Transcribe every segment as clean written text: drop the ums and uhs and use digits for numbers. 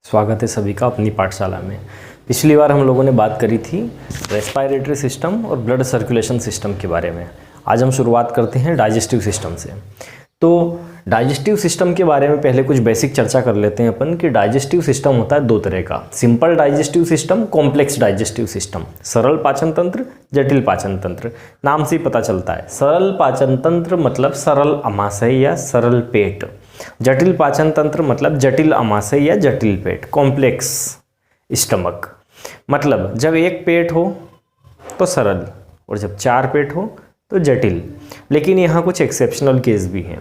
स्वागत है सभी का अपनी पाठशाला में। पिछली बार हम लोगों ने बात करी थी रेस्पिरेटरी सिस्टम और ब्लड सर्कुलेशन सिस्टम के बारे में। आज हम शुरुआत करते हैं डाइजेस्टिव सिस्टम से। तो डाइजेस्टिव सिस्टम के बारे में पहले कुछ बेसिक चर्चा कर लेते हैं अपन कि डाइजेस्टिव सिस्टम होता है दो तरह का, simple digestive system, complex digestive system. सरल पाचन तंत्र, जटिल पाचन तंत्र। नाम से ही पता चलता है, सरल पाचन तंत्र मतलब सरल आमाशय या सरल पेट, जटिल पाचन तंत्र मतलब जटिल आमाशय या जटिल पेट, कॉम्प्लेक्स स्टमक। मतलब जब एक पेट हो तो सरल और जब चार पेट हो तो जटिल। लेकिन यहाँ कुछ एक्सेप्शनल केस भी हैं।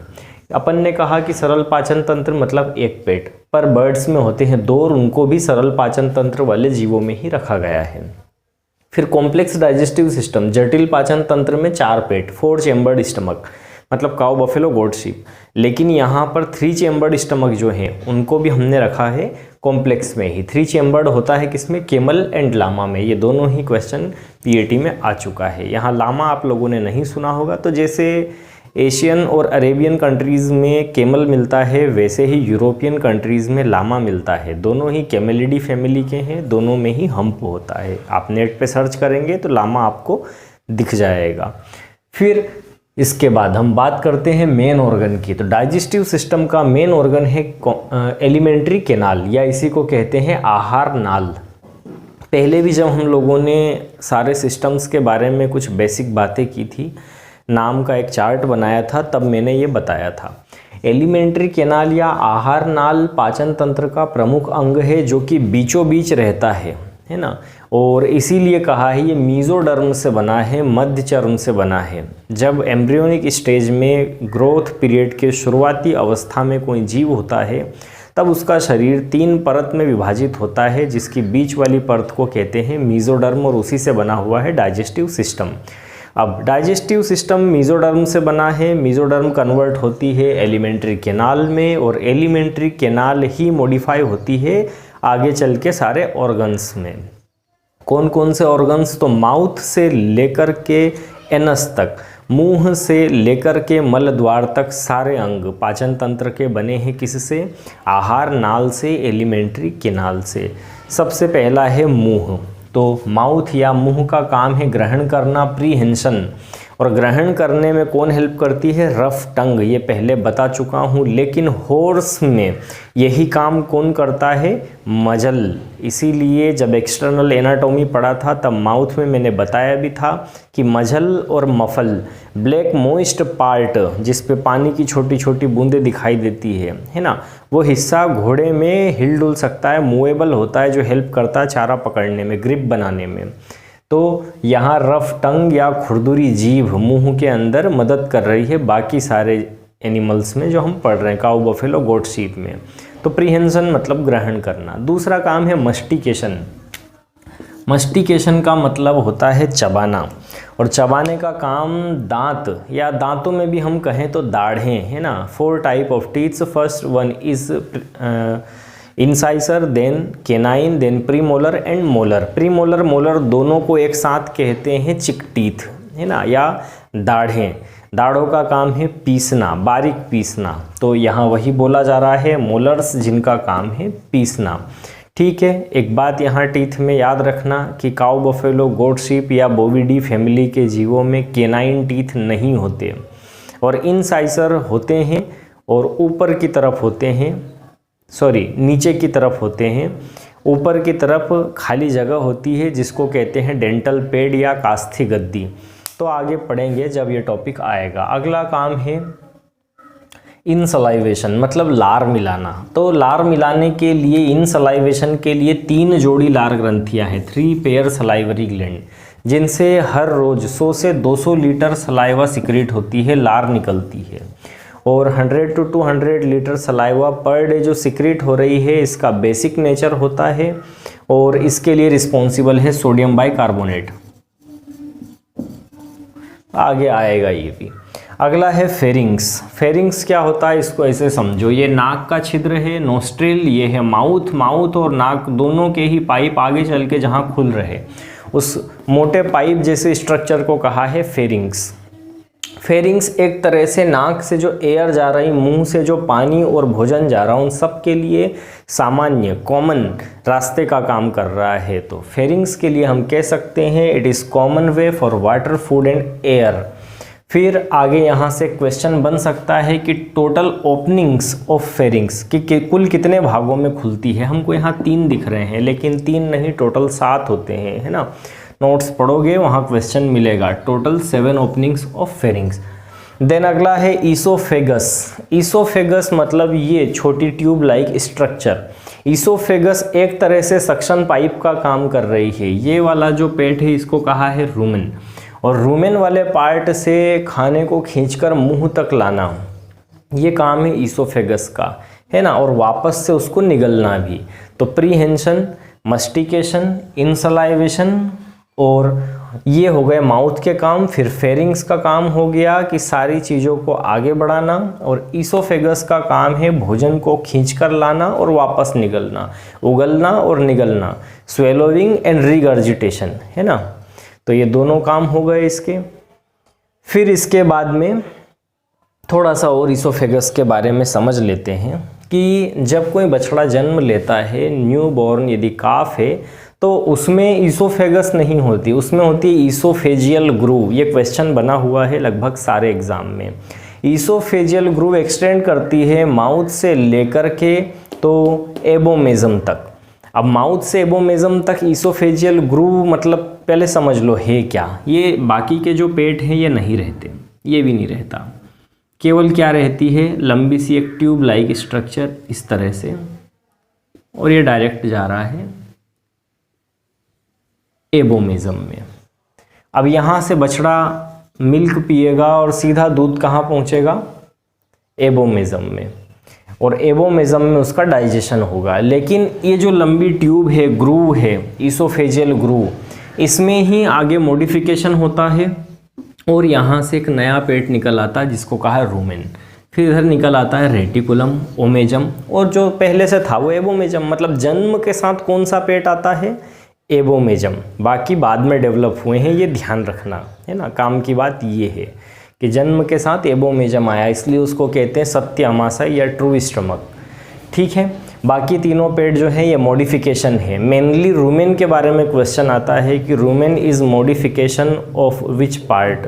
अपन ने कहा कि सरल पाचन तंत्र मतलब एक पेट, पर बर्ड्स में होते हैं दो और उनको भी सरल पाचन तंत्र वाले जीवों में ही रखा गया है। फिर कॉम्प्लेक्स डाइजेस्टिव सिस्टम, जटिल पाचन तंत्र में चार पेट, 4 चेम्बर्ड स्टमक, मतलब काऊ, बफेलो, गोट, शीप। लेकिन यहाँ पर 3 चेम्बर्ड स्टमक जो हैं उनको भी हमने रखा है कॉम्प्लेक्स में ही। 3 चेम्बर्ड होता है किसमें? केमल एंड लामा में। ये दोनों ही क्वेश्चन पीएटी में आ चुका है। यहाँ लामा आप लोगों ने नहीं सुना होगा। तो जैसे एशियन और अरेबियन कंट्रीज़ में केमल मिलता है, वैसे ही यूरोपियन कंट्रीज़ में लामा मिलता है। दोनों ही कैमेलिडी फैमिली के हैं, दोनों में ही हम्प होता है। आप नेट पे सर्च करेंगे तो लामा आपको दिख जाएगा। फिर इसके बाद हम बात करते हैं मेन ऑर्गन की। तो डाइजेस्टिव सिस्टम का मेन ऑर्गन है एलिमेंट्री कैनाल, या इसी को कहते हैं आहार नाल। पहले भी जब हम लोगों ने सारे सिस्टम्स के बारे में कुछ बेसिक बातें की थी, नाम का एक चार्ट बनाया था, तब मैंने ये बताया था। एलिमेंट्री कैनाल या आहार नाल पाचन तंत्र का प्रमुख अंग है जो कि बीचों बीच रहता है ना। और इसीलिए कहा है ये मीजोडर्म से बना है, मध्य चर्म से बना है। जब एम्ब्रियोनिक स्टेज में ग्रोथ पीरियड के शुरुआती अवस्था में कोई जीव होता है तब उसका शरीर 3 परत में विभाजित होता है, जिसकी बीच वाली परत को कहते हैं मीजोडर्म, और उसी से बना हुआ है डाइजेस्टिव सिस्टम। अब डाइजेस्टिव सिस्टम मीजोडर्म से बना है, मीजोडर्म कन्वर्ट होती है एलिमेंट्री कैनाल में, और एलिमेंट्री कैनाल ही मॉडिफाई होती है आगे चल के सारे ऑर्गन्स में। कौन कौन से ऑर्गन्स? तो माउथ से लेकर के एनस तक, मुंह से लेकर के मल द्वार तक सारे अंग पाचन तंत्र के बने हैं। किससे? आहार नाल से, एलिमेंट्री कैनाल से। सबसे पहला है मुंह। तो माउथ या मुंह का काम है ग्रहण करना, प्रीहेंशन। और ग्रहण करने में कौन हेल्प करती है? रफ टंग, ये पहले बता चुका हूँ। लेकिन हॉर्स में यही काम कौन करता है? मजल। इसीलिए जब एक्सटर्नल एनाटॉमी पढ़ा था तब माउथ में मैंने बताया भी था कि मजल और मफल, ब्लैक मोइस्ट पार्ट जिस पे पानी की छोटी छोटी बूंदें दिखाई देती है ना, वो हिस्सा घोड़े में हिल डुल सकता है, मूवेबल होता है, जो हेल्प करता है चारा पकड़ने में, ग्रिप बनाने में। तो यहाँ रफ टंग या खुरदुरी जीभ मुंह के अंदर मदद कर रही है बाकी सारे एनिमल्स में जो हम पढ़ रहे हैं, काऊ, बफेलो, गोट, शीप में। तो प्रीहेंशन मतलब ग्रहण करना। दूसरा काम है मस्टिकेशन। मस्टिकेशन का मतलब होता है चबाना, और चबाने का काम दांत या दांतों में भी हम कहें तो दाढ़ें, है ना। 4 type of teeths, first one is incisor, then canine, then premolar and molar. Premolar molar दोनों को एक साथ कहते हैं चिक टीथ, है ना, या दाढ़ें। दाढ़ों का काम है पीसना, बारीक पीसना। तो यहाँ वही बोला जा रहा है, मोलर्स जिनका काम है पीसना। ठीक है, एक बात यहाँ टीथ में याद रखना कि काऊ, बफेलो, गोट, शीप या बोविडी फैमिली के जीवों में केनाइन टीथ नहीं होते, और इंसाइसर होते हैं और ऊपर की तरफ होते हैं, नीचे की तरफ होते हैं। ऊपर की तरफ खाली जगह होती है जिसको कहते हैं डेंटल पेड या कास्थी गद्दी। तो आगे पढ़ेंगे जब ये टॉपिक आएगा। अगला काम है इनसलाइवेशन, मतलब लार मिलाना। तो लार मिलाने के लिए, इनसलाइवेशन के लिए 3 जोड़ी लार ग्रंथियां हैं, 3 पेयर सलाइवरी ग्लैंड, जिनसे हर रोज 100 से 200 लीटर सलाइवा सिक्रेट होती है, लार निकलती है। और 100 to 200 litre saliva per day जो सिक्रेट हो रही है, इसका बेसिक नेचर होता है, और इसके लिए रिस्पॉन्सिबल है सोडियम बाइकार्बोनेट। आगे आएगा ये भी। अगला है फेरिंग्स। फेरिंग्स क्या होता है, इसको ऐसे समझो, ये नाक का छिद्र है, नोस्ट्रिल, ये है माउथ। माउथ और नाक दोनों के ही पाइप आगे चल के जहाँ खुल रहे, उस मोटे पाइप जैसे स्ट्रक्चर को कहा है फेरिंग्स। फेरिंग्स एक तरह से नाक से जो एयर जा रही, मुंह से जो पानी और भोजन जा रहा, उन सब के लिए सामान्य कॉमन रास्ते का काम कर रहा है। तो फेरिंग्स के लिए हम कह सकते हैं it is common way for water, food and air. फिर आगे यहाँ से क्वेश्चन बन सकता है कि टोटल ओपनिंग्स ऑफ फेरिंग्स कि कुल कितने भागों में खुलती है। हमको यहाँ 3 दिख रहे हैं, लेकिन 3 नहीं, टोटल 7 होते हैं, है ना। नोट्स पढ़ोगे वहाँ क्वेश्चन मिलेगा, total 7 openings of pharynx. Then अगला है ईसोफेगस। ईसोफेगस मतलब ये छोटी ट्यूब लाइक स्ट्रक्चर। ईसोफेगस एक तरह से सक्शन पाइप का काम कर रही है। ये वाला जो पेट है इसको कहा है रूमेन, और रूमेन वाले पार्ट से खाने को खींचकर मुंह तक लाना, ये काम है ईसोफेगस का, है ना, और वापस से उसको निगलना भी। तो प्रीहेंशन, मस्टिकेशन, इनसलाइवेशन, और ये हो गए माउथ के काम। फिर फेरिंग्स का काम हो गया कि सारी चीज़ों को आगे बढ़ाना, और ईसोफेगस का काम है भोजन को खींचकर लाना और वापस निगलना, उगलना और निगलना, स्वेलोइंग एंड रिगर्जिटेशन, है ना। तो ये दोनों काम हो गए इसके। फिर इसके बाद में थोड़ा सा और ईसोफेगस के बारे में समझ लेते हैं कि जब कोई बछड़ा जन्म लेता है, न्यू बॉर्न यदि काफ है, तो उसमें ईसोफेगस नहीं होती, उसमें होती है ईसोफेजियल ग्रूव। ये क्वेश्चन बना हुआ है लगभग सारे एग्जाम में। ईसोफेजियल ग्रूव एक्सटेंड करती है माउथ से लेकर के तो एबोमेजम तक। अब माउथ से एबोमेजम तक ईसोफेजियल ग्रूव मतलब पहले समझ लो है क्या। ये बाकी के जो पेट हैं ये नहीं रहते, ये भी नहीं रहता, केवल क्या रहती है, लंबी सी एक ट्यूब लाइक स्ट्रक्चर इस तरह से, और ये डायरेक्ट जा रहा है एबोमेजम में। अब यहाँ से बछड़ा मिल्क पिएगा और सीधा दूध कहाँ पहुँचेगा, एबोमेजम में, और एबोमेजम में उसका डाइजेशन होगा। लेकिन ये जो लंबी ट्यूब है, ग्रूव है, ईसोफेजियल ग्रूव, इसमें ही आगे मॉडिफिकेशन होता है और यहाँ से एक नया पेट निकल आता है जिसको कहा है रूमेन। फिर इधर निकल आता है रेटिकुलम, ओमेजम, और जो पहले से था वो एबोमेजम। मतलब जन्म के साथ कौन सा पेट आता है, एबोमेजम। बाकी बाद में डेवलप हुए हैं, ये ध्यान रखना, है ना। काम की बात ये है कि जन्म के साथ एबोमेजम आया, इसलिए उसको कहते हैं सत्य अमाशय या ट्रू स्टमक, ठीक है। बाकी तीनों पेट जो है ये मॉडिफिकेशन है। मेनली रूमेन के बारे में क्वेश्चन आता है कि rumen is modification of which part,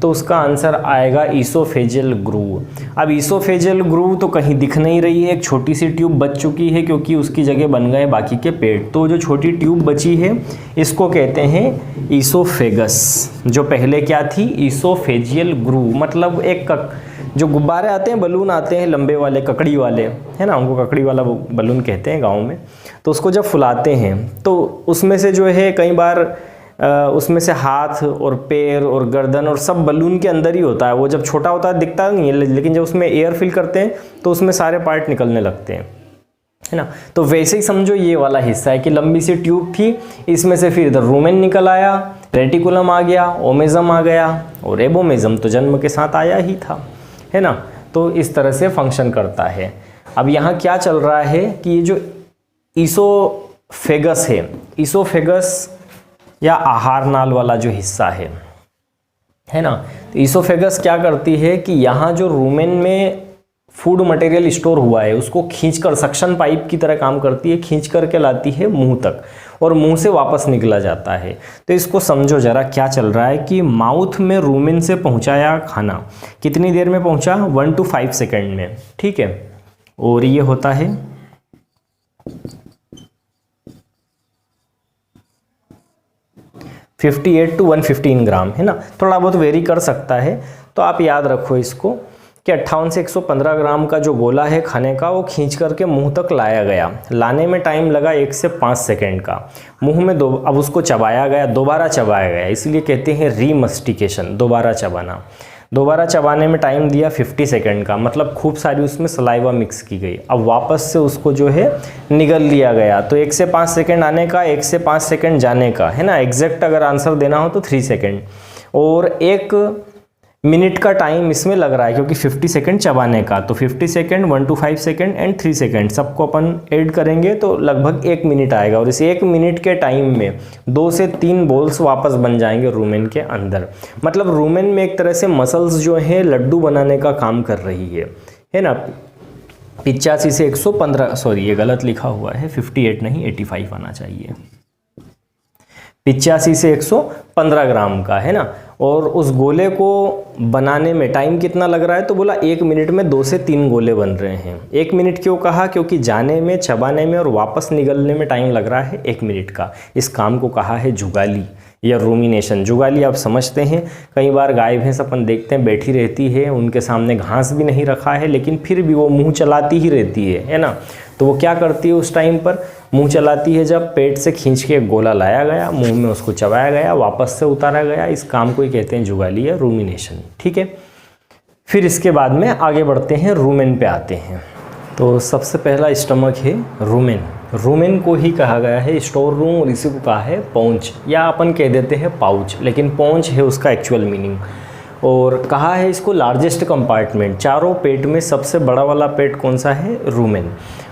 तो उसका आंसर आएगा ईसोफेजियल ग्रूव। अब ईसोफेजियल ग्रूव तो कहीं दिख नहीं रही है, एक छोटी सी ट्यूब बच चुकी है क्योंकि उसकी जगह बन गए बाकी के पेट। तो जो छोटी ट्यूब बची है इसको कहते हैं ईसोफेगस। जो पहले क्या थी, ईसोफेजियल ग्रूव। मतलब एक जो गुब्बारे आते हैं, बलून आते हैं लंबे वाले, ककड़ी वाले, है ना, उनको ककड़ी वाला बलून कहते हैं गाँव में। तो उसको जब फुलाते हैं तो उसमें से जो है कई बार उसमें से हाथ और पैर और गर्दन और सब बलून के अंदर ही होता है। वो जब छोटा होता है दिखता नहीं है, लेकिन जब उसमें एयर फिल करते हैं तो उसमें सारे पार्ट निकलने लगते हैं, है ना। तो वैसे ही समझो ये वाला हिस्सा है कि लंबी सी ट्यूब थी, इसमें से फिर इधर रूमेन निकल आया, रेटिकुलम आ गया, ओमेजम आ गया, और एबोमेजम तो जन्म के साथ आया ही था, है ना। तो इस तरह से फंक्शन करता है। अब यहाँ क्या चल रहा है कि ये जो ईसोफेगस है, ईसोफेगस या आहार नाल वाला जो हिस्सा है ना, तो ईसोफेगस क्या करती है कि यहाँ जो रूमेन में फूड मटेरियल स्टोर हुआ है उसको खींचकर, सक्शन पाइप की तरह काम करती है, खींच करके लाती है मुंह तक, और मुंह से वापस निकला जाता है। तो इसको समझो जरा क्या चल रहा है कि माउथ में रूमेन से पहुंचाया खाना, कितनी देर में पहुंचा, 1 to 5 सेकेंड में, ठीक है। और ये होता है 58 to 115 ग्राम, है ना। थोड़ा बहुत वेरी कर सकता है, तो आप याद रखो इसको कि 58 से 115 ग्राम का जो गोला है खाने का, वो खींच करके मुंह तक लाया गया। लाने में टाइम लगा 1 से 5 सेकेंड का। मुंह में अब उसको चबाया गया, दोबारा चबाया गया, इसलिए कहते हैं रीमस्टिकेशन, दोबारा चबाना। दोबारा चबाने में टाइम दिया 50 सेकेंड का, मतलब खूब सारी उसमें सलाइवा मिक्स की गई। अब वापस से उसको जो है निगल लिया गया। तो 1 से 5 सेकेंड आने का, 1 से 5 सेकेंड जाने का, है ना। एग्जैक्ट अगर आंसर देना हो तो 3 सेकेंड। और एक मिनट का टाइम इसमें लग रहा है क्योंकि 50 सेकंड चबाने का, तो 50 second 1 to 5 second and 3 second सबको अपन ऐड करेंगे तो लगभग 1 मिनट आएगा। और इस 1 मिनट के टाइम में 2 से 3 बॉल्स वापस बन जाएंगे रूमेन के अंदर। मतलब रूमेन में एक तरह से मसल्स जो है लड्डू बनाने का काम कर रही है ना। 85 से 115, सॉरी ये गलत लिखा हुआ है, 58 नहीं 85 आना चाहिए। 85 से 115 ग्राम का है ना। और उस गोले को बनाने में टाइम कितना लग रहा है, तो बोला 1 मिनट में 2 से 3 गोले बन रहे हैं। 1 मिनट क्यों कहा, क्योंकि जाने में, चबाने में और वापस निगलने में टाइम लग रहा है 1 मिनट का। इस काम को कहा है जुगाली या रूमिनेशन। जुगाली आप समझते हैं, कई बार गाय भैंस अपन देखते हैं बैठी रहती है, उनके सामने घास भी नहीं रखा है लेकिन फिर भी वो मुंह चलाती ही रहती है ना। तो वो क्या करती है उस टाइम पर, मुंह चलाती है जब पेट से खींच के गोला लाया गया, मुंह में उसको चबाया गया, वापस से उतारा गया। इस काम को ही कहते हैं जुगाली या रूमिनेशन। ठीक है, फिर इसके बाद में आगे बढ़ते हैं, रूमेन पे आते हैं। तो सबसे पहला स्टमक है रूमेन। रूमेन को ही कहा गया है स्टोर रूम और इसी को कहा है पौंच, या अपन कह देते हैं पाउच, लेकिन पौंच है उसका एक्चुअल मीनिंग। और कहा है इसको लार्जेस्ट कंपार्टमेंट, चारों पेट में सबसे बड़ा वाला पेट कौन सा है, रूमेन।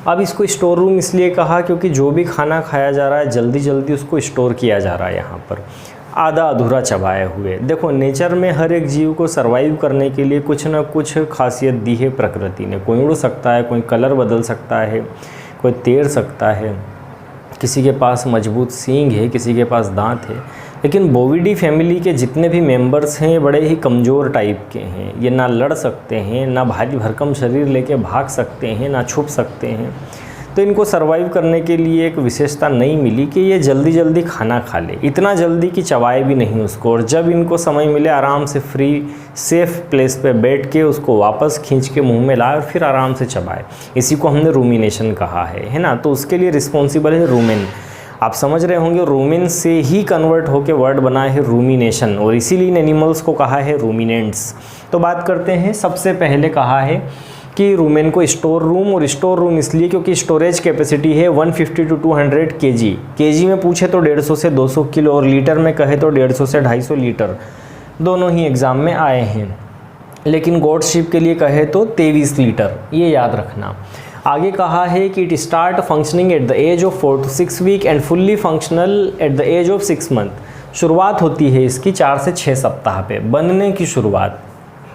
अब इसको स्टोर रूम इसलिए कहा क्योंकि जो भी खाना खाया जा रहा है जल्दी जल्दी उसको स्टोर किया जा रहा है यहाँ पर, आधा अधूरा चबाए हुए। देखो नेचर में हर एक जीव को सरवाइव करने के लिए कुछ ना कुछ खासियत दी है प्रकृति ने। कोई उड़ सकता है, कोई कलर बदल सकता है, कोई तैर सकता है, किसी के पास मजबूत सींग है, किसी के पास दांत है। लेकिन बोविडी फैमिली के जितने भी मेंबर्स हैं ये बड़े ही कमज़ोर टाइप के हैं। ये ना लड़ सकते हैं, ना भारी भरकम शरीर लेके भाग सकते हैं, ना छुप सकते हैं। तो इनको सरवाइव करने के लिए एक विशेषता नहीं मिली कि ये जल्दी जल्दी खाना खा ले, इतना जल्दी कि चबाए भी नहीं उसको। और जब इनको समय मिले आराम से फ्री सेफ प्लेस पे बैठ के उसको वापस खींच के मुंह में लाए और फिर आराम से चबाए। इसी को हमने रूमिनेशन कहा है ना। तो उसके लिए रिस्पॉन्सिबल है रूमेन। आप समझ रहे होंगे रूमेन से ही कन्वर्ट होकर वर्ड बना है रूमिनेशन, और इसीलिए इन एनिमल्स को कहा है रूमिनेंट्स। तो बात करते हैं, सबसे पहले कहा है कि रूमेन को स्टोर रूम, और स्टोर रूम इसलिए क्योंकि स्टोरेज कैपेसिटी है 150 to 200 kg। केजी में पूछे तो 150 से 200 किलो, और लीटर में कहे तो 150 से 250 लीटर, दोनों ही एग्ज़ाम में आए हैं। लेकिन गोट शीप के लिए कहे तो 23 लीटर, ये याद रखना। आगे कहा है कि it start functioning at the age of 4 to 6 week and fully functional at the age of 6 month. शुरुआत होती है इसकी 4 से 6 सप्ताह पे, बनने की शुरुआत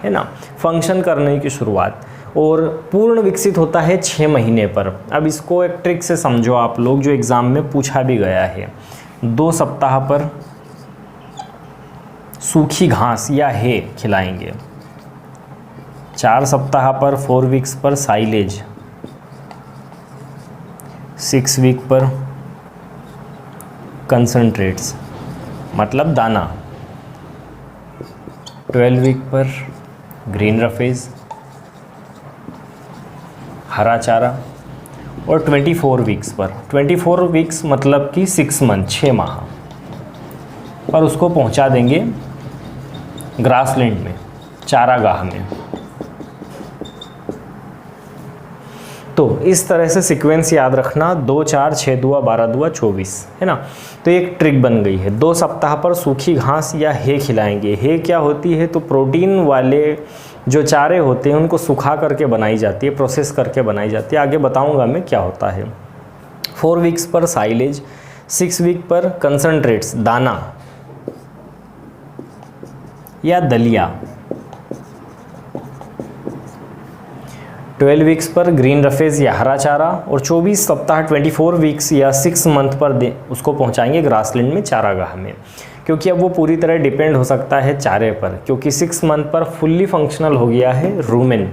है ना, फंक्शन करने की शुरुआत, और पूर्ण विकसित होता है 6 महीने पर। अब इसको एक ट्रिक से समझो आप लोग, जो एग्ज़ाम में पूछा भी गया है। 2 सप्ताह पर सूखी घास या है खिलाएंगे, 4 सप्ताह पर 4 वीक्स पर साइलेज, 6 वीक पर कंसंट्रेट्स मतलब दाना, 12 वीक पर ग्रीन रफेज हरा चारा, और 24 वीक्स पर, 24 वीक्स मतलब कि 6 मंथ 6 माह पर उसको पहुंचा देंगे ग्रासलैंड में, चारागाह में। तो इस तरह से सीक्वेंस याद रखना, 2 4 6 दुआ 12 दुआ 24 है ना। तो एक ट्रिक बन गई है। 2 सप्ताह पर सूखी घास या हे खिलाएंगे। हे क्या होती है, तो प्रोटीन वाले जो चारे होते हैं उनको सुखा करके बनाई जाती है, प्रोसेस करके बनाई जाती है। आगे बताऊंगा मैं क्या होता है। 4 वीक्स पर साइलेज, 6 वीक पर कंसंट्रेट्स दाना या दलिया, 12 वीक्स पर ग्रीन रफेज या हरा चारा, और 24 सप्ताह 24 वीक्स या 6 मंथ पर उसको पहुंचाएंगे ग्रासलैंड में, चारागाह में। क्योंकि अब वो पूरी तरह डिपेंड हो सकता है चारे पर, क्योंकि 6 मंथ पर फुल्ली फंक्शनल हो गया है रूमेन,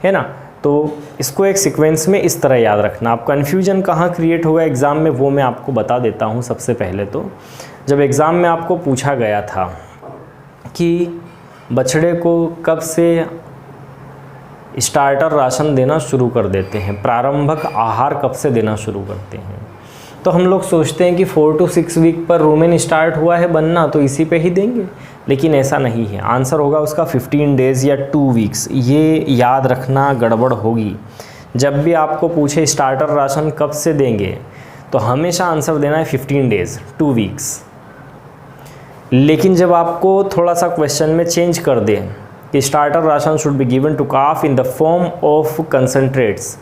है ना। तो इसको एक सीक्वेंस में इस तरह याद रखना। आप कन्फ्यूजन कहाँ क्रिएट होगा एग्ज़ाम में, वो मैं आपको बता देता हूँ। सबसे पहले तो जब एग्ज़ाम में आपको पूछा गया था कि बछड़े को कब से स्टार्टर राशन देना शुरू कर देते हैं, प्रारंभिक आहार कब से देना शुरू करते हैं, तो हम लोग सोचते हैं कि 4 to 6 वीक पर रूमेन स्टार्ट हुआ है बनना तो इसी पे ही देंगे, लेकिन ऐसा नहीं है। आंसर होगा उसका 15 डेज़ या 2 वीक्स। ये याद रखना, गड़बड़ होगी। जब भी आपको पूछे स्टार्टर राशन कब से देंगे तो हमेशा आंसर देना है 15 डेज़ 2 वीक्स। लेकिन जब आपको थोड़ा सा क्वेश्चन में चेंज कर दें कि starter ration should be given to calf in the form of concentrates,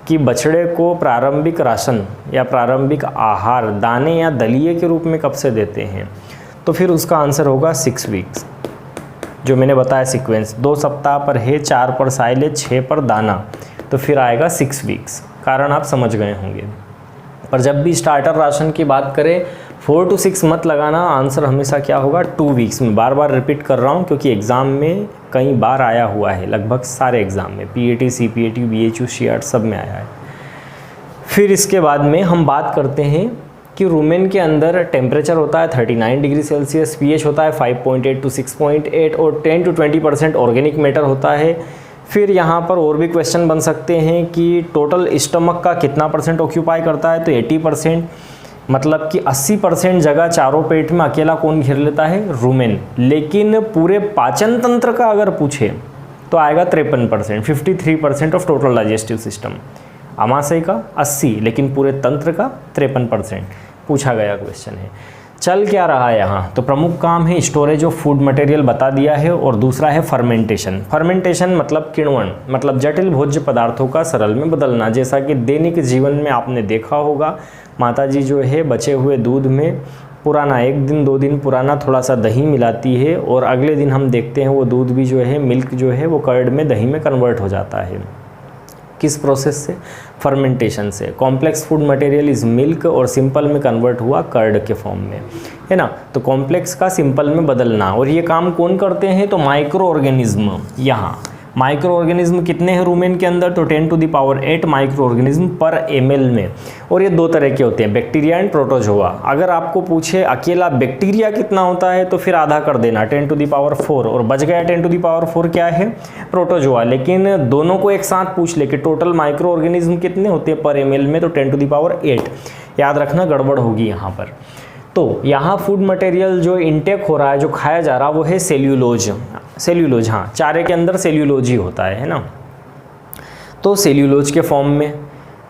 कि बछड़े को प्रारंभिक राशन या प्रारंभिक आहार दाने या दलिए के रूप में कब से देते हैं, तो फिर उसका आंसर होगा 6 वीक्स। जो मैंने बताया सीक्वेंस, 2 सप्ताह पर है, 4 पर साइलेज, 6 पर दाना, तो फिर आएगा 6 वीक्स। कारण आप समझ गए होंगे। पर जब भी स्टार्टर राशन की बात करें 4 to 6 मत लगाना, आंसर हमेशा क्या होगा 2 वीक्स में। बार बार रिपीट कर रहा हूँ क्योंकि एग्ज़ाम में कई बार आया हुआ है, लगभग सारे एग्ज़ाम में, PAT, CPAT, BHU, CERT सब में आया है। फिर इसके बाद में हम बात करते हैं कि रूमेन के अंदर टेम्परेचर होता है 39 डिग्री सेल्सियस, pH होता है 5.8 to 6.8 और 10 to 20% ऑर्गेनिक मैटर होता है। फिर यहाँ पर और भी क्वेश्चन बन सकते हैं कि टोटल स्टमक का कितना % ऑक्यूपाई करता है, तो 80%, मतलब कि 80% जगह चारों पेट में अकेला कौन घेर लेता है, रूमेन। लेकिन पूरे पाचन तंत्र का अगर पूछे तो आएगा 53%, 53% ऑफ टोटल डाइजेस्टिव सिस्टम। आमाशय का 80, लेकिन पूरे तंत्र का 53% पूछा गया क्वेश्चन है। चल क्या रहा है यहाँ, तो प्रमुख काम है स्टोरेज ऑफ फूड मटेरियल बता दिया है, और दूसरा है फर्मेंटेशन। फर्मेंटेशन मतलब किण्वन, मतलब जटिल भोज्य पदार्थों का सरल में बदलना। जैसा कि दैनिक जीवन में आपने देखा होगा, माताजी जो है बचे हुए दूध में पुराना 1 दिन 2 दिन पुराना थोड़ा सा दही मिलाती है, और अगले दिन हम देखते हैं वो दूध भी जो है, मिल्क जो है वो कर्ड में, दही में कन्वर्ट हो जाता है। किस प्रोसेस से, फर्मेंटेशन से। Complex food material is milk और सिंपल में कन्वर्ट हुआ कर्ड के फॉर्म में, है ना। तो कॉम्प्लेक्स का सिंपल में बदलना, और ये काम कौन करते हैं, तो माइक्रो ऑर्गेनिज्म। यहाँ माइक्रो ऑर्गेनिज्म कितने हैं रूमेन के अंदर, तो 10 to the power 8 micro organism पर ml में। और ये 2 तरह के होते हैं, बैक्टीरिया एंड प्रोटोजोआ। अगर आपको पूछे अकेला बैक्टीरिया कितना होता है तो फिर आधा कर देना 10 to the power 4, और बच गया 10 to the power 4 क्या है, प्रोटोजोआ। लेकिन दोनों को एक साथ पूछ ले कि टोटल माइक्रो ऑर्गेनिज्म कितने होते हैं पर ml में, तो 10 to the power 8। याद रखना, गड़बड़ होगी यहाँ पर। तो यहाँ फूड मटेरियल जो इंटेक हो रहा है, जो खाया जा रहा है, वो है सेल्यूलोज। सेल्यूलोज, हाँ, चारे के अंदर सेल्यूलोज ही होता है ना। तो सेल्यूलोज के फॉर्म में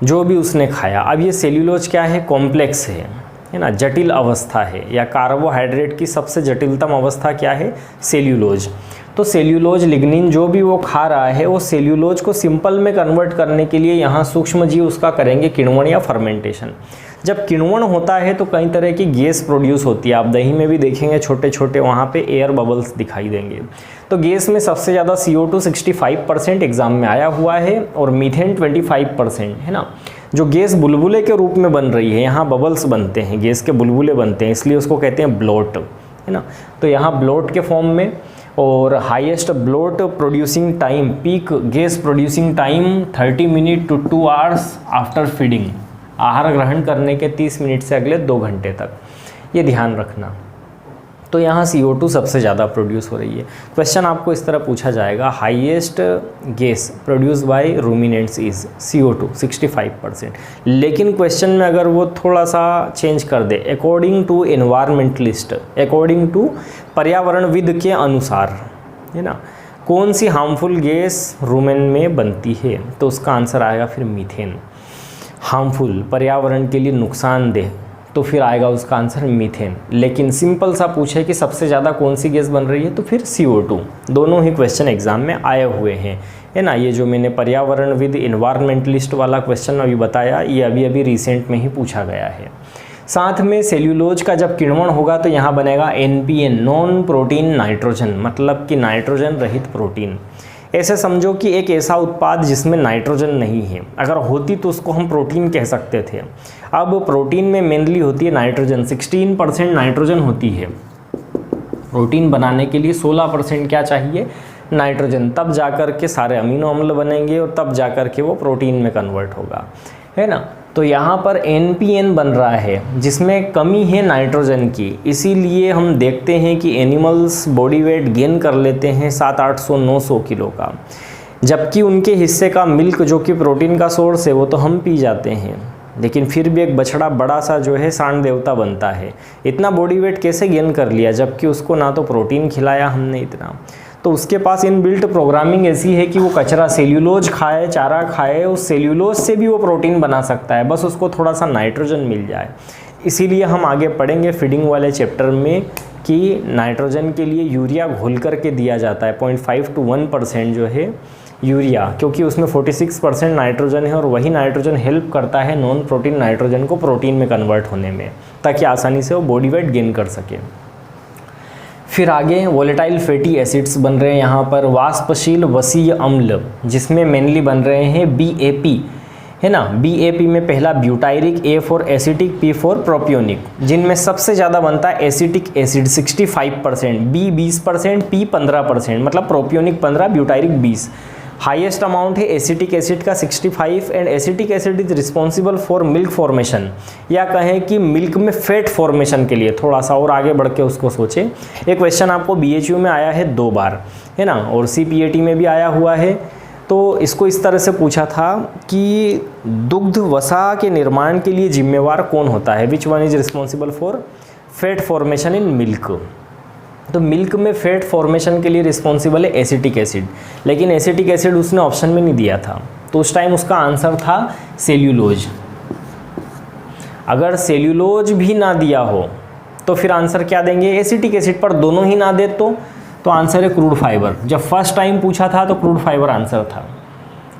जो भी उसने खाया। अब ये सेल्यूलोज क्या है, कॉम्प्लेक्स है ना, जटिल अवस्था है, या कार्बोहाइड्रेट की सबसे जटिलतम अवस्था क्या है, सेल्यूलोज। तो सेल्यूलोज लिग्निन जो भी वो खा रहा है, वो सेल्यूलोज को सिंपल में कन्वर्ट करने के लिए यहाँ सूक्ष्मजीव उसका करेंगे किण्वन या फर्मेंटेशन। जब किण्वन होता है तो कई तरह की गैस प्रोड्यूस होती है। आप दही में भी देखेंगे छोटे छोटे वहाँ पे एयर बबल्स दिखाई देंगे। तो गैस में सबसे ज़्यादा CO2 65% एग्जाम में आया हुआ है, और मीथेन 25%, है ना। जो गैस बुलबुले के रूप में बन रही है, यहाँ बबल्स बनते हैं, गैस के बुलबुले बनते हैं, इसलिए उसको कहते हैं ब्लोट, है ना। तो यहाँ ब्लोट के फॉर्म में, और highest bloat producing time, peak gas producing time 30 minute to 2 hours after feeding. आहार ग्रहण करने के 30 मिनट से अगले 2 घंटे तक, ये ध्यान रखना। तो यहाँ CO2 सबसे ज़्यादा प्रोड्यूस हो रही है। क्वेश्चन आपको इस तरह पूछा जाएगा, highest gas produce by ruminants is CO2 65%। लेकिन क्वेश्चन में अगर वो थोड़ा सा चेंज कर दे, according to environmentalist, according to पर्यावरणविद के अनुसार, है ना, कौन सी हार्मफुल गैस रूमेन में बनती है, तो उसका आंसर आएगा फिर मीथेन। हार्मफुल, पर्यावरण के लिए नुकसानदेह, तो फिर आएगा उसका आंसर मीथेन। लेकिन सिंपल सा पूछे कि सबसे ज़्यादा कौन सी गैस बन रही है, तो फिर CO2। दोनों ही क्वेश्चन एग्जाम में आए हुए हैं, है ना। ये जो मैंने पर्यावरणविद इन्वायरमेंटलिस्ट वाला क्वेश्चन अभी बताया, ये अभी अभी रिसेंट में ही पूछा गया है। साथ में सेल्यूलोज का जब किण्वन होगा तो यहाँ बनेगा NPN, नॉन प्रोटीन नाइट्रोजन, मतलब कि नाइट्रोजन रहित प्रोटीन। ऐसे समझो कि एक ऐसा उत्पाद जिसमें नाइट्रोजन नहीं है, अगर होती तो उसको हम प्रोटीन कह सकते थे। अब प्रोटीन में मेनली होती है नाइट्रोजन, 16% नाइट्रोजन होती है। प्रोटीन बनाने के लिए 16% क्या चाहिए, नाइट्रोजन, तब जाकर के सारे अमीनो अम्ल बनेंगे, और तब जाकर के वो प्रोटीन में कन्वर्ट होगा, है ना। तो यहाँ पर NPN बन रहा है जिसमें कमी है नाइट्रोजन की, इसीलिए हम देखते हैं कि एनिमल्स बॉडी वेट गेन कर लेते हैं 700-800-900 किलो का, जबकि उनके हिस्से का मिल्क जो कि प्रोटीन का सोर्स है वो तो हम पी जाते हैं। लेकिन फिर भी एक बछड़ा बड़ा सा जो है सांड देवता बनता है, इतना बॉडी वेट कैसे गेन कर लिया, जबकि उसको ना तो प्रोटीन खिलाया हमने इतना। तो उसके पास इनबिल्ट प्रोग्रामिंग ऐसी है कि वो कचरा सेल्यूलोज खाए, चारा खाए, उस सेल्यूलोज से भी वो प्रोटीन बना सकता है, बस उसको थोड़ा सा नाइट्रोजन मिल जाए। इसीलिए हम आगे पढ़ेंगे फीडिंग वाले चैप्टर में कि नाइट्रोजन के लिए यूरिया घोल करके दिया जाता है 0.5 to 1% जो है यूरिया, क्योंकि उसमें 46% नाइट्रोजन है और वही नाइट्रोजन हेल्प करता है नॉन प्रोटीन नाइट्रोजन को प्रोटीन में कन्वर्ट होने में, ताकि आसानी से वो बॉडी वेट गेन कर सके। फिर आगे वोलेटाइल फैटी एसिड्स बन रहे हैं यहाँ पर, वाष्पशील वसीय अम्ल जिसमें मेनली बन रहे हैं BAP, है ना। BAP में पहला butyric, A for acetic, P for propionic, जिनमें सबसे ज़्यादा बनता है एसिटिक एसिड 65%, B 20%, P 15%, मतलब प्रोपियोनिक 15, ब्यूटायरिक 20। हाईएस्ट अमाउंट है एसिटिक एसिड का 65, and acetic acid is responsible for milk formation, या कहें कि मिल्क में फैट फॉर्मेशन के लिए। थोड़ा सा और आगे बढ़ के उसको सोचें, एक क्वेश्चन आपको BHU में आया है 2 बार, है ना, और CPAT में भी आया हुआ है। तो इसको इस तरह से पूछा था कि दुग्ध वसा के निर्माण के लिए जिम्मेवार कौन होता है, which one is responsible for fat formation in milk. तो मिल्क में फैट फॉर्मेशन के लिए रिस्पॉन्सिबल है एसिटिक एसिड, लेकिन एसिटिक एसिड उसने ऑप्शन में नहीं दिया था, तो उस टाइम उसका आंसर था सेल्यूलोज। अगर सेल्यूलोज भी ना दिया हो तो फिर आंसर क्या देंगे, एसिटिक एसिड पर दोनों ही ना दे तो आंसर है क्रूड फाइबर। जब फर्स्ट टाइम पूछा था तो क्रूड फाइबर आंसर था,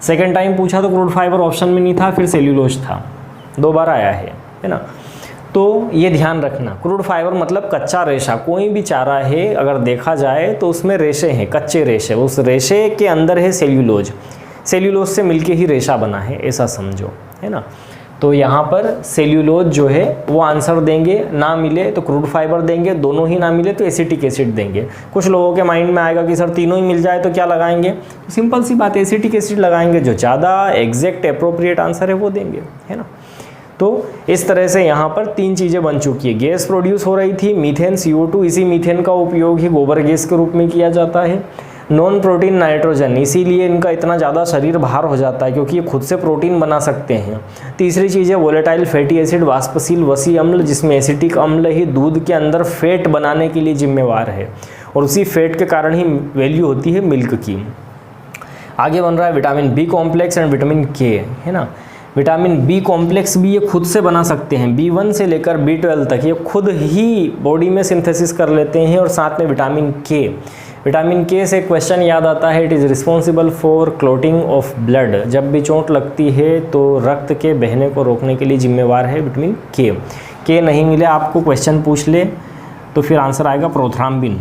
सेकेंड टाइम पूछा तो क्रूड फाइबर ऑप्शन में नहीं था, फिर सेल्यूलोज था, 2 बार आया है ना। तो ये ध्यान रखना, क्रूड फाइबर मतलब कच्चा रेशा, कोई भी चारा है अगर देखा जाए तो उसमें रेशे हैं, कच्चे रेशे, उस रेशे के अंदर है सेल्यूलोज, सेल्यूलोज से मिलके ही रेशा बना है, ऐसा समझो, है ना। तो यहाँ पर सेल्यूलोज जो है वो आंसर देंगे, ना मिले तो क्रूड फाइबर देंगे, दोनों ही ना मिले तो एसिटिक एसिड देंगे। कुछ लोगों के माइंड में आएगा कि सर तीनों ही मिल जाए तो क्या लगाएंगे, तो सिंपल सी बात, एसिटिक एसिड लगाएंगे, जो ज़्यादा एग्जैक्ट अप्रोप्रिएट आंसर है वो देंगे, है ना। तो इस तरह से यहाँ पर 3 चीज़ें बन चुकी है, गैस प्रोड्यूस हो रही थी मीथेन CO2, इसी मीथेन का उपयोग ही गोबर गैस के रूप में किया जाता है। नॉन प्रोटीन नाइट्रोजन, इसीलिए इनका इतना ज़्यादा शरीर बाहर हो जाता है क्योंकि ये खुद से प्रोटीन बना सकते हैं। तीसरी चीज़ है वोलेटाइल फैटी एसिड, वाष्पशील वसीय अम्ल, जिसमें एसिटिक अम्ल ही दूध के अंदर फैट बनाने के लिए जिम्मेवार है और उसी फैट के कारण ही वैल्यू होती है मिल्क की। आगे बन रहा है vitamin B complex and vitamin K, है ना। विटामिन B कॉम्प्लेक्स भी ये खुद से बना सकते हैं, B1 से लेकर B12 तक ये खुद ही बॉडी में सिंथेसिस कर लेते हैं। और साथ में विटामिन K से क्वेश्चन याद आता है, it is responsible for clotting of blood, जब भी चोट लगती है तो रक्त के बहने को रोकने के लिए जिम्मेवार है विटामिन K नहीं मिले आपको क्वेश्चन पूछ ले तो फिर आंसर आएगा प्रोथ्राम्बिन।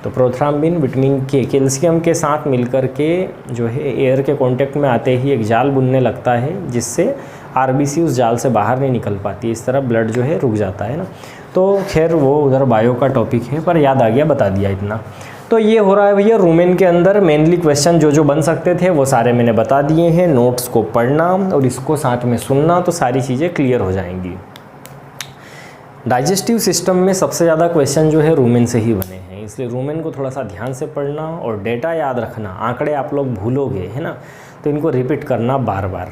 तो प्रोथ्राम्बिन विटामिन K कैल्शियम के साथ मिलकर के जो है एयर के कांटेक्ट में आते ही एक जाल बुनने लगता है, जिससे RBC उस जाल से बाहर नहीं निकल पाती, इस तरह ब्लड जो है रुक जाता है ना। तो खैर वो उधर बायो का टॉपिक है, पर याद आ गया, बता दिया इतना। तो ये हो रहा है भैया रूमेन के अंदर मेनली क्वेश्चन जो बन सकते थे वो सारे मैंने बता दिए हैं। नोट्स को पढ़ना और इसको साथ में सुनना तो सारी चीज़ें क्लियर हो जाएंगी। डाइजेस्टिव सिस्टम में सबसे ज़्यादा क्वेश्चन जो है रूमेन से ही बने हैं, इसलिए रूमेन को थोड़ा सा ध्यान से पढ़ना और डेटा याद रखना। आंकड़े आप लोग भूलोगे, है ना, तो इनको रिपीट करना बार बार,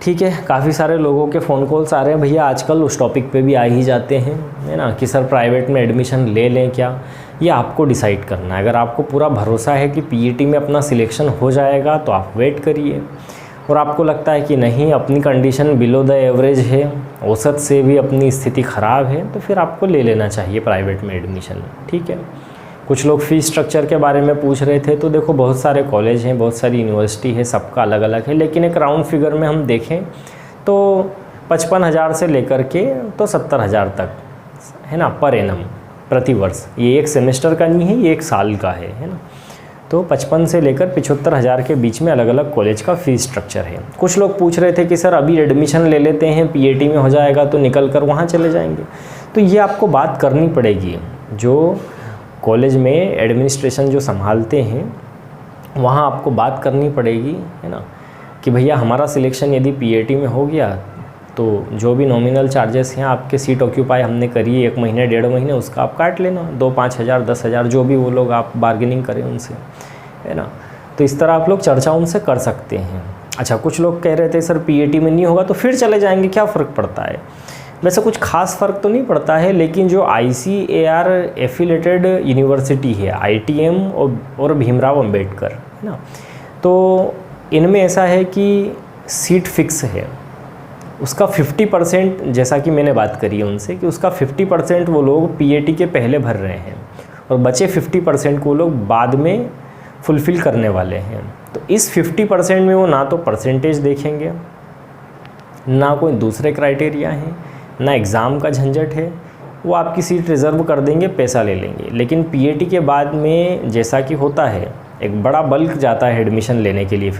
ठीक है। काफ़ी सारे लोगों के फ़ोन कॉल्स आ रहे हैं भैया आजकल, उस टॉपिक पे भी आ ही जाते हैं, है ना, कि सर प्राइवेट में एडमिशन ले लें क्या। ये आपको डिसाइड करना है। अगर आपको पूरा भरोसा है कि PET में अपना सिलेक्शन हो जाएगा तो आप वेट करिए, और आपको लगता है कि नहीं अपनी कंडीशन बिलो द एवरेज है, औसत से भी अपनी स्थिति ख़राब है, तो फिर आपको ले लेना चाहिए प्राइवेट में एडमिशन, ठीक है। कुछ लोग फ़ीस स्ट्रक्चर के बारे में पूछ रहे थे, तो देखो बहुत सारे कॉलेज हैं, बहुत सारी यूनिवर्सिटी है, सबका अलग अलग है, लेकिन एक राउंड फिगर में हम देखें तो 55,000 से लेकर के तो 70,000 तक, है ना, पर एनम प्रति वर्ष। ये एक सेमेस्टर का नहीं है, ये एक साल का है ना। तो 55 से लेकर 75,000 के बीच में अलग अलग कॉलेज का फ़ीस स्ट्रक्चर है। कुछ लोग पूछ रहे थे कि सर अभी एडमिशन ले लेते हैं, PAT में हो जाएगा तो निकल कर वहाँ चले जाएंगे। तो ये आपको बात करनी पड़ेगी, जो कॉलेज में एडमिनिस्ट्रेशन जो संभालते हैं वहाँ आपको बात करनी पड़ेगी, है ना, कि भैया हमारा सिलेक्शन यदि PAT में हो गया तो जो भी नॉमिनल चार्जेस हैं आपके सीट ऑक्यूपाई हमने करी 1 महीने 1.5 महीने, उसका आप काट लेना, 2-5 हज़ार 10 हज़ार जो भी वो लोग आप बार्गेनिंग करें उनसे, है ना। तो इस तरह आप लोग चर्चा उनसे कर सकते हैं। अच्छा, कुछ लोग कह रहे थे सर PAT में नहीं होगा तो फिर चले जाएंगे, क्या फ़र्क पड़ता है। वैसे कुछ खास फ़र्क तो नहीं पड़ता है, लेकिन जो ICAR एफिलेटेड यूनिवर्सिटी है, ITM और भीमराव अंबेडकर, है ना, तो इनमें ऐसा है कि सीट फिक्स है, उसका 50%, जैसा कि मैंने बात करी है उनसे, कि उसका 50% वो लोग पीएटी के पहले भर रहे हैं और बचे 50% को लोग बाद में फुलफ़िल करने वाले हैं। तो इस 50% में वो ना तो परसेंटेज देखेंगे, ना कोई दूसरे क्राइटेरिया हैं, ना एग्ज़ाम का झंझट है, वो आपकी सीट रिज़र्व कर देंगे, पैसा ले लेंगे। लेकिन पीएटी के बाद में जैसा कि होता है, एक बड़ा बल्क जाता है एडमिशन लेने के लिए,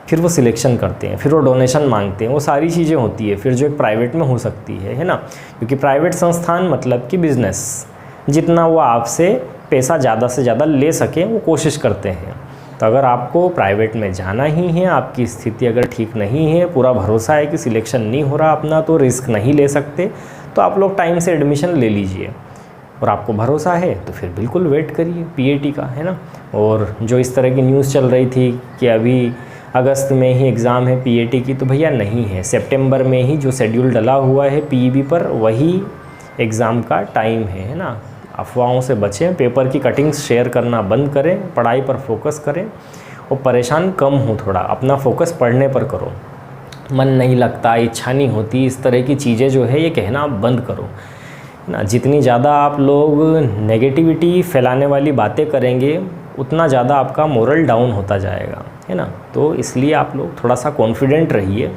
फिर वो सिलेक्शन करते हैं, फिर वो डोनेशन मांगते हैं, वो सारी चीज़ें होती है फिर जो एक प्राइवेट में हो सकती है ना। क्योंकि प्राइवेट संस्थान मतलब कि बिज़नेस, जितना वो आपसे पैसा ज़्यादा से ज़्यादा ले सकें वो कोशिश करते हैं। तो अगर आपको प्राइवेट में जाना ही है, आपकी स्थिति अगर ठीक नहीं है, पूरा भरोसा है कि सिलेक्शन नहीं हो रहा अपना, तो रिस्क नहीं ले सकते, तो आप लोग टाइम से एडमिशन ले लीजिए। और आपको भरोसा है तो फिर बिल्कुल वेट करिए पीएटी का, है ना। और जो इस तरह की न्यूज़ चल रही थी कि अभी अगस्त में ही एग्ज़ाम है पीएटी की, तो भैया नहीं है, सितंबर में ही जो शेड्यूल डला हुआ है पीईबी पर वही एग्ज़ाम का टाइम है ना। अफवाहों से बचें, पेपर की कटिंग्स शेयर करना बंद करें, पढ़ाई पर फोकस करें और परेशान कम हो, थोड़ा अपना फोकस पढ़ने पर करो। मन नहीं लगता, इच्छा नहीं होती, इस तरह की चीज़ें जो है ये कहना बंद करो ना। जितनी ज़्यादा आप लोग नेगेटिविटी फैलाने वाली बातें करेंगे उतना ज़्यादा आपका मोरल डाउन होता जाएगा, है ना। तो इसलिए आप लोग थोड़ा सा कॉन्फिडेंट रहिए,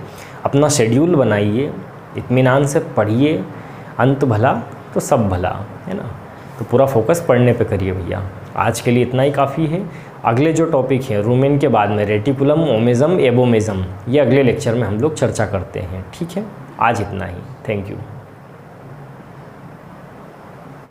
अपना शेड्यूल बनाइए, इत्मीनान से पढ़िए, अंत भला तो सब भला, है ना। तो पूरा फोकस पढ़ने पे करिए भैया। आज के लिए इतना ही काफ़ी है। अगले जो टॉपिक है रूमेन के बाद में रेटिकुलम, ओमेज़म, एबोमेज़म, ये अगले लेक्चर में हम लोग चर्चा करते हैं, ठीक है। आज इतना ही, थैंक यू।